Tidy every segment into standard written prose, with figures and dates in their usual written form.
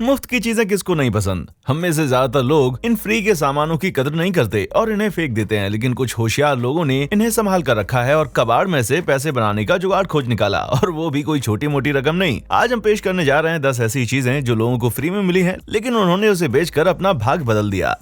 मुफ्त की चीजें किसको नहीं पसंद। हम में से ज्यादातर लोग इन फ्री के सामानों की कदर नहीं करते और इन्हें फेंक देते हैं, लेकिन कुछ होशियार लोगों ने इन्हें संभाल कर रखा है और कबाड़ में से पैसे बनाने का जुगाड़ खोज निकाला, और वो भी कोई छोटी मोटी रकम नहीं। आज हम पेश करने जा रहे हैं 10 ऐसी चीजें जो लोगों को फ्री में मिली है, लेकिन उन्होंने उसे बेचकर अपना भाग बदल दिया।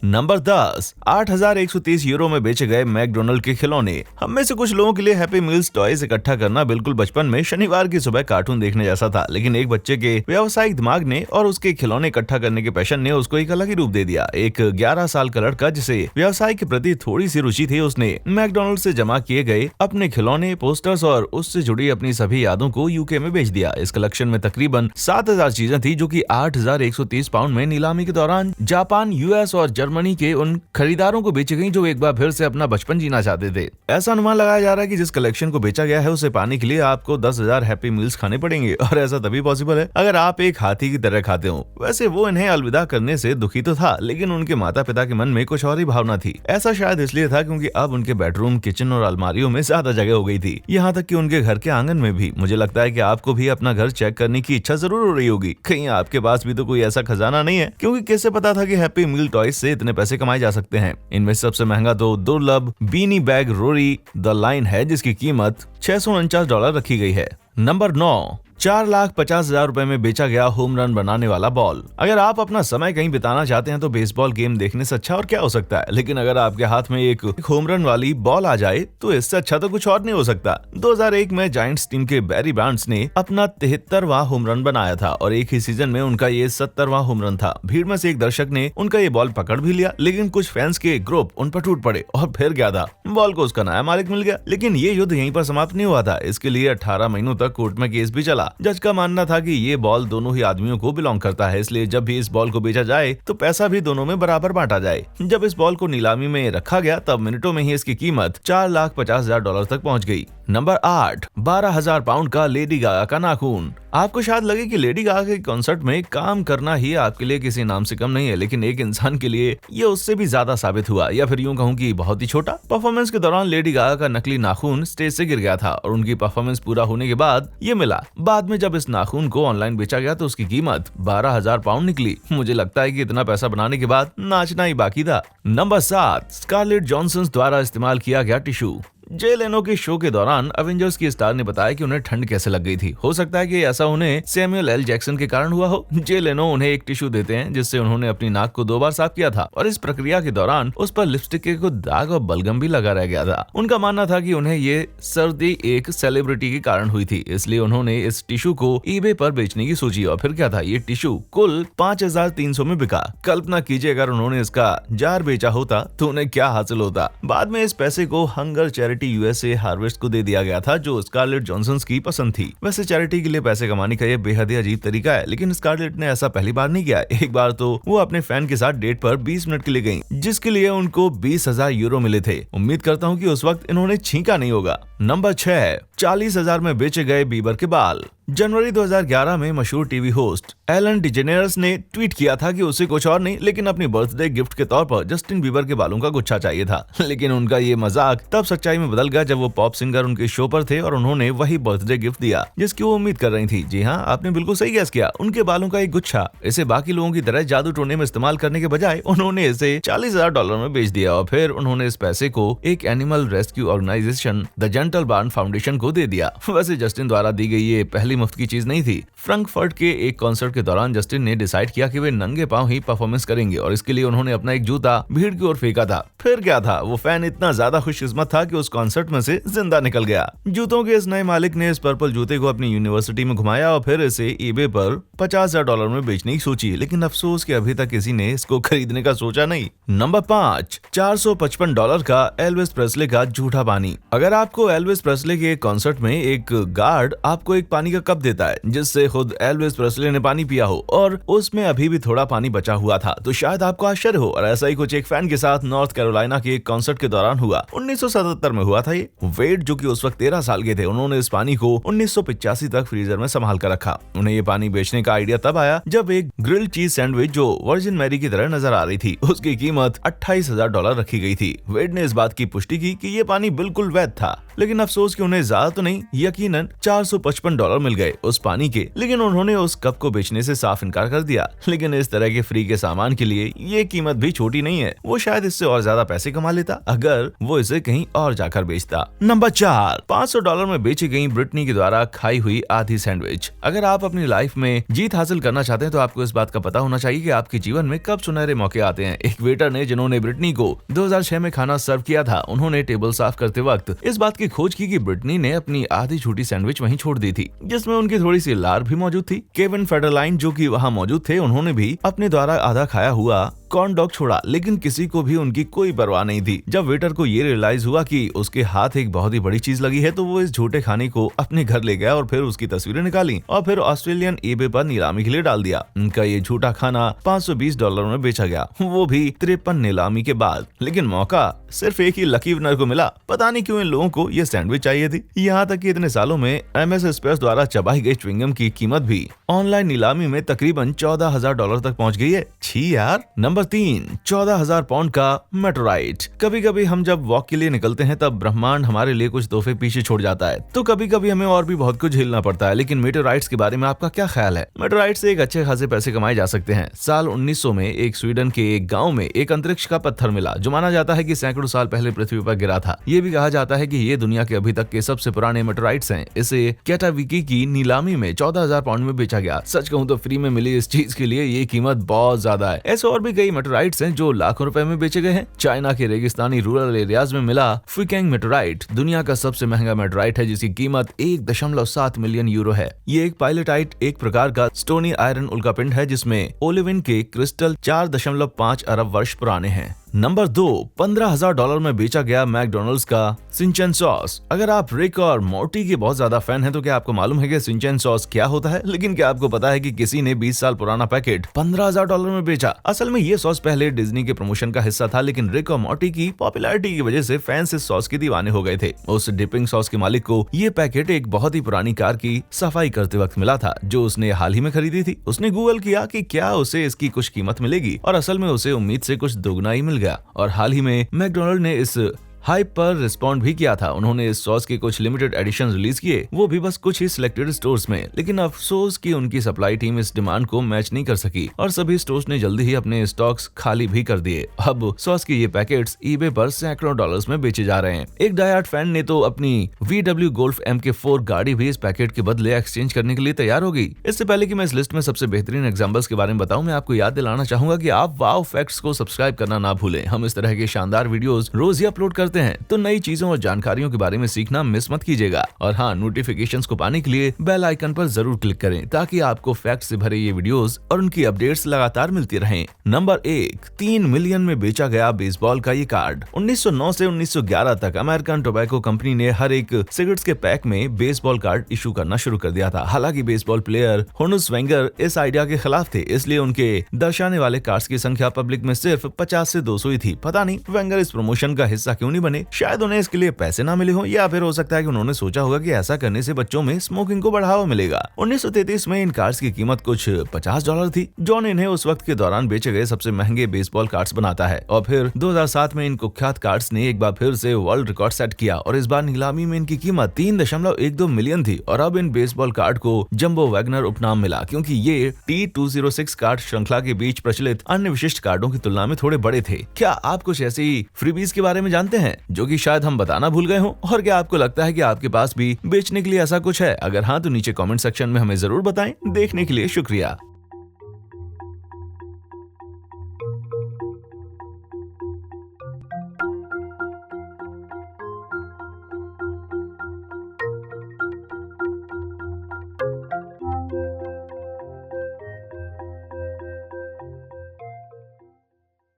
नंबर 10, 8,130 यूरो में बेचे गए मैकडोनल्ड के खिलौने। हम में से कुछ लोगों के लिए हैप्पी मील्स टॉयज इकट्ठा करना बिल्कुल बचपन में शनिवार की सुबह कार्टून देखने जैसा था, लेकिन एक बच्चे के व्यावसायिक दिमाग ने और उसके खिलौने इकट्ठा करने के पैशन ने उसको एक अलग ही रूप दे दिया। एक 11 साल का लड़का जिसे व्यवसाय के प्रति थोड़ी सी रुचि थी, उसने मैकडोनल्ड से जमा किए गए अपने खिलौने, पोस्टर्स और उससे जुड़ी अपनी सभी यादों को यूके में बेच दिया। इस कलेक्शन में तकरीबन 7,000 चीजें थी, जो कि 8,130 पाउंड में नीलामी के दौरान जापान, यूएस और जर्मनी के उन खरीदारों को बेची गई जो एक बार फिर से अपना बचपन जीना चाहते थे। ऐसा अनुमान लगाया जा रहा है कि जिस कलेक्शन को बेचा गया है उसे पाने के लिए आपको 10,000 हैप्पी मील्स खाने पड़ेंगे, और ऐसा तभी पॉसिबल है अगर आप एक हाथी की तरह खाते हो। वैसे वो इन्हें अलविदा करने से दुखी तो था, लेकिन उनके माता पिता के मन में कुछ और ही भावना थी। ऐसा शायद इसलिए था क्योंकि अब उनके बेडरूम, किचन और अलमारियों में ज्यादा जगह हो गई थी, यहाँ तक कि उनके घर के आंगन में भी। मुझे लगता है कि आपको भी अपना घर चेक करने की इच्छा जरूर हो रही होगी, कहीं आपके पास भी तो कोई ऐसा खजाना नहीं है, क्योंकि कैसे पता था कि हैप्पी मील टॉयज से इतने पैसे कमाए जा सकते हैं। इनमें सबसे महंगा तो दुर्लभ बीनी बैग रोरी द लाइन है, जिसकी कीमत $649 रखी गई है। नंबर 9, 4,50,000 रुपए में बेचा गया होम रन बनाने वाला बॉल। अगर आप अपना समय कहीं बिताना चाहते हैं तो बेसबॉल गेम देखने से अच्छा और क्या हो सकता है, लेकिन अगर आपके हाथ में एक होम रन वाली बॉल आ जाए तो इससे अच्छा तो कुछ और नहीं हो सकता। 2001 में जायंट्स टीम के बैरी बॉन्ड्स ने अपना 73वां होम रन बनाया था और एक ही सीजन में उनका ये 70वां होम रन था। भीड़ में से एक दर्शक ने उनका ये बॉल पकड़ भी लिया, लेकिन कुछ फैंस के ग्रुप उन पर टूट पड़े और फिर क्या था, बॉल को उसका नया मालिक मिल गया। लेकिन ये युद्ध यहीं पर समाप्त नहीं हुआ था। इसके लिए 18 महीनों तक कोर्ट में केस भी चला। जज का मानना था कि ये बॉल दोनों ही आदमियों को बिलोंग करता है, इसलिए जब भी इस बॉल को बेचा जाए तो पैसा भी दोनों में बराबर बांटा जाए। जब इस बॉल को नीलामी में रखा गया तब मिनटों में ही इसकी कीमत $4,50,000 तक पहुंच गई। नंबर 8, 12,000 पाउंड का लेडी गागा का नाखून। आपको शायद लगे कि लेडी गागा के कॉन्सर्ट में काम करना ही आपके लिए किसी नाम से कम नहीं है, लेकिन एक इंसान के लिए ये उससे भी ज्यादा साबित हुआ, या फिर यूं कहूं कि बहुत ही छोटा। परफॉर्मेंस के दौरान लेडी गागा का नकली नाखून स्टेज से गिर गया था और उनकी परफॉर्मेंस पूरा होने के बाद ये मिला। बाद में जब इस नाखून को ऑनलाइन बेचा गया तो उसकी कीमत 12,000 पाउंड निकली। मुझे लगता है कि इतना पैसा बनाने के बाद नाचना ही बाकी था। नंबर 7, स्कारलेट जॉनसन द्वारा इस्तेमाल किया गया टिश्यू। जे लेनो के शो के दौरान एवेंजर्स की स्टार ने बताया कि उन्हें ठंड कैसे लग गई थी। हो सकता है कि ऐसा उन्हें सैमुअल एल जैक्सन के कारण हुआ हो। जे लेनो उन्हें एक टिश्यू देते हैं जिससे उन्होंने अपनी नाक को 2 बार साफ किया था और इस प्रक्रिया के दौरान उस पर लिपस्टिक के कुछ दाग और बलगम भी लगा रह गया था। उनका मानना था कि उन्हें ये सर्दी एक सेलिब्रिटी के कारण हुई थी, इसलिए उन्होंने इस टिश्यू को ईबे पर बेचने की सोची। और फिर क्या था, ये टिश्यू कुल 5,300 में बिका। कल्पना कीजिए अगर उन्होंने इसका जार बेचा होता तो उन्हें क्या हासिल होता। बाद में इस पैसे को हंगर चैरिटी यूएसए हार्वेस्ट को दे दिया गया था, जो स्कारलेट जॉनसन की पसंद थी। वैसे चैरिटी के लिए पैसे कमाने का ये बेहद ही अजीब तरीका है, लेकिन स्कारलेट ने ऐसा पहली बार नहीं किया। एक बार तो वो अपने फैन के साथ डेट पर 20 मिनट के लिए गईं, जिसके लिए उनको 20,000 यूरो मिले थे। उम्मीद करता हूँ कि उस वक्त इन्होंने छींका नहीं होगा। नंबर 6, 40,000 में बेचे गए बीबर के बाल। जनवरी 2011 में मशहूर टीवी होस्ट एलन डिजेनेरेस ने ट्वीट किया था कि उसे कुछ और नहीं लेकिन अपनी बर्थडे गिफ्ट के तौर पर जस्टिन बीबर के बालों का गुच्छा चाहिए था। लेकिन उनका ये मजाक तब सच्चाई में बदल गया जब वो पॉप सिंगर उनके शो पर थे और उन्होंने वही बर्थडे गिफ्ट दिया जिसकी वो उम्मीद कर रही थी। जी हाँ, आपने बिल्कुल सही गैस किया, उनके बालों का एक गुच्छा। इसे बाकी लोगों की तरह जादू टोने में इस्तेमाल करने के बजाय उन्होंने इसे $40,000 में बेच दिया और फिर उन्होंने इस पैसे को एक animal rescue organisation the Gentle Barn Foundation को दे दिया। वैसे जस्टिन द्वारा दी गई ये पहली मुफ्त की चीज नहीं थी। फ्रैंकफर्ट के एक कॉन्सर्ट के दौरान जस्टिन ने डिसाइड किया कि वे नंगे पांव ही परफॉर्मेंस करेंगे और इसके लिए उन्होंने अपना एक जूता भीड़ की ओर फेंका था। फिर क्या था, वो फैन इतना ज्यादा खुशकिस्मत था कि उस कॉन्सर्ट में से जिंदा निकल गया। जूतों के इस नए मालिक ने इस पर्पल जूते को अपनी यूनिवर्सिटी में घुमाया और फिर इसे ईबे पर $50,000 में बेचने की सोची, लेकिन अफसोस कि अभी तक किसी ने इसको खरीदने का सोचा नहीं। नंबर 5, $455 का एल्विस प्रेस्ले का झूठा पानी। अगर आपको एल्विस प्रेस्ले के कॉन्सर्ट में एक गार्ड आपको एक पानी का कप देता है जिससे खुद एल्विस प्रेस्ली ने पानी पिया हो और उसमें अभी भी थोड़ा पानी बचा हुआ था, तो शायद आपको आश्चर्य हो। और ऐसा ही कुछ एक फैन के साथ नॉर्थ कैरोलिना के एक कॉन्सर्ट के दौरान हुआ। 1977 में हुआ था ये। वेड जो कि उस वक्त 13 साल के थे, उन्होंने इस पानी को 1985 तक फ्रीजर में संभाल कर रखा। उन्हें ये पानी बेचने का आइडिया तब आया जब एक ग्रिल चीज सैंडविच जो वर्जिन मैरी की तरह नजर आ रही थी, उसकी कीमत $28,000 रखी गई थी। वेड ने इस बात की पुष्टि की कि ये पानी बिल्कुल वैध था, लेकिन अफसोस कि उन्हें ज्यादा तो नहीं, यकीनन $455 मिल गए उस पानी के। लेकिन उन्होंने उस कप को बेचने से साफ इनकार कर दिया। लेकिन इस तरह के फ्री के सामान के लिए ये कीमत भी छोटी नहीं है। वो शायद इससे और ज्यादा पैसे कमा लेता अगर वो इसे कहीं और जाकर बेचता। नंबर 4, $500 में बेची गई ब्रिटनी के द्वारा खाई हुई आधी सैंडविच। अगर आप अपनी लाइफ में जीत हासिल करना चाहते हैं तो आपको इस बात का पता होना चाहिए कि आपके जीवन में कब सुनहरे मौके आते हैं। एक वेटर ने जिन्होंने ब्रिटनी को 2006 में खाना सर्व किया था, उन्होंने टेबल साफ करते वक्त इस बात की खोज की कि ब्रिटनी ने अपनी आधी छूटी सैंडविच वहीं छोड़ दी थी, जिसमें उनकी थोड़ी सी लार भी मौजूद थी। केविन फेडरलाइन जो कि वहां मौजूद थे, उन्होंने भी अपने द्वारा आधा खाया हुआ कॉर्न डॉग छोड़ा, लेकिन किसी को भी उनकी कोई परवाह नहीं थी। जब वेटर को ये रियलाइज हुआ कि उसके हाथ एक बहुत ही बड़ी चीज लगी है, तो वो इस झूठे खाने को अपने घर ले गया और फिर उसकी तस्वीरें निकाली और फिर ऑस्ट्रेलियन ईबे पर नीलामी के लिए डाल दिया। उनका ये झूठा खाना $520 में बेचा गया, वो भी 53 नीलामी के बाद। लेकिन मौका सिर्फ एक ही लकी विनर को मिला। पता नहीं क्यों इन लोगों को ये सैंडविच चाहिए थी। यहाँ तक कि इतने सालों में MS एक्सप्रेस द्वारा चबाई गई च्युइंगम की कीमत भी ऑनलाइन नीलामी में तकरीबन $14,000 तक पहुँच गई है। छी यार। नंबर 3, 14,000 पाउंड का मेटेओराइट। कभी कभी हम जब वॉक के लिए निकलते हैं तब ब्रह्मांड हमारे लिए कुछ तोहफे पीछे छोड़ जाता है, तो कभी कभी हमें और भी बहुत कुछ झेलना पड़ता है। लेकिन मेटेओराइट्स के बारे में आपका क्या ख्याल है? मेटेओराइट से एक अच्छे खासे पैसे कमाए जा सकते हैं। साल 1900 में एक स्वीडन के एक गाँव में एक अंतरिक्ष का पत्थर मिला जो माना जाता है कि सैकड़ों साल पहले पृथ्वी पर गिरा था। ये भी कहा जाता है कि ये दुनिया के अभी तक के सबसे पुराने मेटेओराइट्स हैं। इसे कैटाविकी की नीलामी में 14,000 पाउंड में बेचा गया। सच कहूँ तो फ्री में मिली इस चीज के लिए ये कीमत बहुत ज्यादा है। ऐसे और भी कई मेटेओराइट्स हैं जो लाखों रुपए में बेचे गए हैं। चाइना के रेगिस्तानी रूरल एरियाज में मिला फुकेंग मेटेओराइट दुनिया का सबसे महंगा मेटेओराइट है, जिसकी कीमत 1.7 मिलियन यूरो है। ये एक पायलेटाइट एक प्रकार का स्टोनी आयरन उल्कापिंड है जिसमें ओलिविन के क्रिस्टल 4.5 अरब वर्ष पुराने हैं। नंबर 2, $15,000 में बेचा गया मैकडॉनल्ड्स का सिंचन सॉस। अगर आप रिक और मोर्टी के बहुत ज्यादा फैन हैं तो क्या आपको मालूम है कि सिंचन सॉस क्या होता है? लेकिन क्या आपको पता है कि किसी ने 20 साल पुराना पैकेट $15,000 में बेचा? असल में ये सॉस पहले डिज्नी के प्रमोशन का हिस्सा था, लेकिन रिक और मोर्टी की पॉपुलैरिटी की वजह से फैंस इस सॉस के दीवाने हो गए थे। उस डिपिंग सॉस के मालिक को ये पैकेट एक बहुत ही पुरानी कार की सफाई करते वक्त मिला था जो उसने हाल ही में खरीदी थी। उसने गूगल किया कि क्या उसे इसकी कुछ कीमत मिलेगी और असल में उसे उम्मीद से कुछ दोगुना ही मिल गया। और हाल ही में मैकडॉनल्ड ने इस हाइप पर रिस्पॉन्ड भी किया था। उन्होंने इस सॉस के कुछ लिमिटेड एडिशन रिलीज किए, वो भी बस कुछ ही सिलेक्टेड स्टोर्स में। लेकिन अफसोस कि उनकी सप्लाई टीम इस डिमांड को मैच नहीं कर सकी और सभी स्टोर्स ने जल्दी ही अपने स्टॉक्स खाली भी कर दिए। अब सॉस के ये पैकेट्स ईबे पर सैकड़ों डॉलर्स में बेचे जा रहे हैं। एक डायहार्ड फैन ने तो अपनी VW गोल्फ MK4 गाड़ी भी इस पैकेट के बदले एक्सचेंज करने के लिए तैयार हो गई। इससे पहले कि मैं इस लिस्ट में सबसे बेहतरीन एग्जाम्पल्स के बारे में बताऊं, मैं आपको याद दिलाना चाहूंगा कि आप वाओ फैक्ट्स को सब्सक्राइब करना ना भूलें। हम इस तरह के शानदार वीडियोस रोज ही अपलोड करते हैं, तो नई चीजों और जानकारियों के बारे में सीखना मिस मत कीजिएगा। और हाँ, नोटिफिकेशंस को पाने के लिए बेल आइकन पर जरूर क्लिक करें ताकि आपको फैक्ट से भरे ये वीडियोस और उनकी अपडेट्स लगातार मिलती रहें। नंबर 1, 3 मिलियन में बेचा गया बेसबॉल का ये कार्ड। 1909 से 1911 तक अमेरिकन टोबैको कंपनी ने हर एक सिगरेट्स के पैक में बेसबॉल कार्ड इशू करना शुरू कर दिया था। हालांकि बेसबॉल प्लेयर होनुस वेंगर इस आइडिया के खिलाफ थे, इसलिए उनके दर्शाने वाले कार्ड्स की संख्या पब्लिक में सिर्फ 50 से 200 ही थी। पता नहीं वेंगर इस प्रमोशन का हिस्सा क्यों नहीं बने। शायद उन्हें इसके लिए पैसे ना मिले हो, या फिर हो सकता है कि उन्होंने सोचा होगा कि ऐसा करने से बच्चों में स्मोकिंग को बढ़ावा मिलेगा। 1933 में इन कार्ड्स की कीमत कुछ $50 थी। जॉन इन्हें उस वक्त के दौरान बेचे गए सबसे महंगे बेसबॉल कार्ड्स बनाता है। और फिर 2007 में इन कुख्यात कार्ड्स ने एक बार फिर से वर्ल्ड रिकॉर्ड सेट किया और इस बार नीलामी में इनकी कीमत 3.12 मिलियन थी। और अब इन बेसबॉल कार्ड को जंबो वैगनर उपनाम मिला क्योंकि ये T206 कार्ड श्रृंखला के बीच प्रचलित अन्य विशिष्ट कार्डों की तुलना में थोड़े बड़े थे। क्या आप कुछ ऐसी फ्रीबीज के बारे में जानते हैं जो कि शायद हम बताना भूल गए हो? और क्या आपको लगता है कि आपके पास भी बेचने के लिए ऐसा कुछ है? अगर हाँ, तो नीचे कमेंट सेक्शन में हमें जरूर बताएं। देखने के लिए शुक्रिया।